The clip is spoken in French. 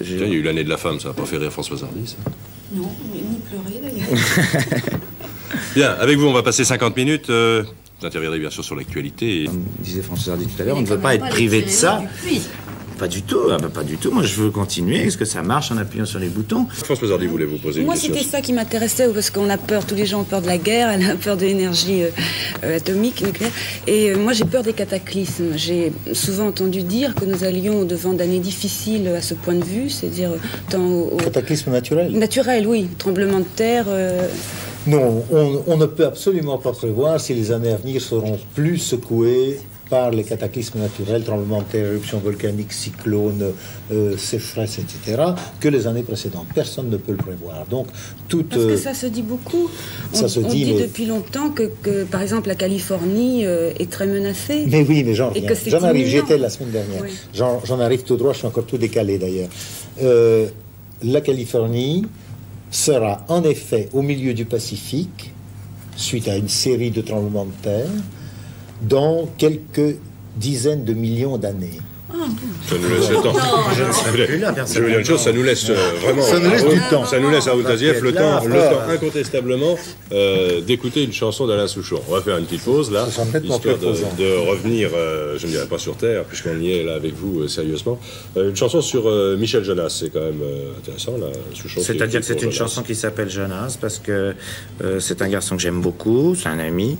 Tiens, il y a eu l'année de la femme, ça n'a pas fait rire Françoise Hardy, ça? Non, ni pleurer d'ailleurs. Bien, avec vous, on va passer 50 minutes. Vous interviendrez bien sûr sur l'actualité. Comme disait Françoise Hardy tout à l'heure, on ne veut pas être privé de ça. Pas du tout, pas du tout. Moi, je veux continuer. Est-ce que ça marche en appuyant sur les boutons? Françoise Hardy voulait vous poser une question. Moi, c'était ça qui m'intéressait, parce qu'on a peur, tous les gens ont peur de la guerre, elle a peur de l'énergie atomique, nucléaire. Et moi, j'ai peur des cataclysmes. J'ai souvent entendu dire que nous allions au-devant d'années difficiles à ce point de vue, c'est-à-dire tant au... Cataclysme naturel? Naturel, oui. Tremblement de terre... Non, on ne peut absolument pas prévoir si les années à venir seront plus secouées par les cataclysmes naturels, tremblements de terre, éruptions volcaniques, cyclones, sécheresses, etc., que les années précédentes. Personne ne peut le prévoir. Donc, Parce que ça se dit beaucoup. On dit depuis longtemps que, par exemple, la Californie est très menacée. Mais oui, mais j'en arrive. J'y étais la semaine dernière. Oui. J'en arrive tout droit, je suis encore tout décalé d'ailleurs. La Californie sera en effet au milieu du Pacifique, suite à une série de tremblements de terre, dans quelques dizaines de millions d'années. Ça nous laisse le temps. Je veux dire une chose, ça nous laisse vraiment... Ça nous laisse du temps. Ça nous laisse à Haute-Azief le temps incontestablement d'écouter une chanson d'Alain Souchon. On va faire une petite pause là, histoire de revenir, je ne dirais pas sur Terre, puisqu'on y est là avec vous sérieusement. Une chanson sur Michel Jonas, c'est quand même intéressant là, Souchon. C'est-à-dire que c'est une chanson qui s'appelle Jonas, parce que c'est un garçon que j'aime beaucoup, c'est un ami.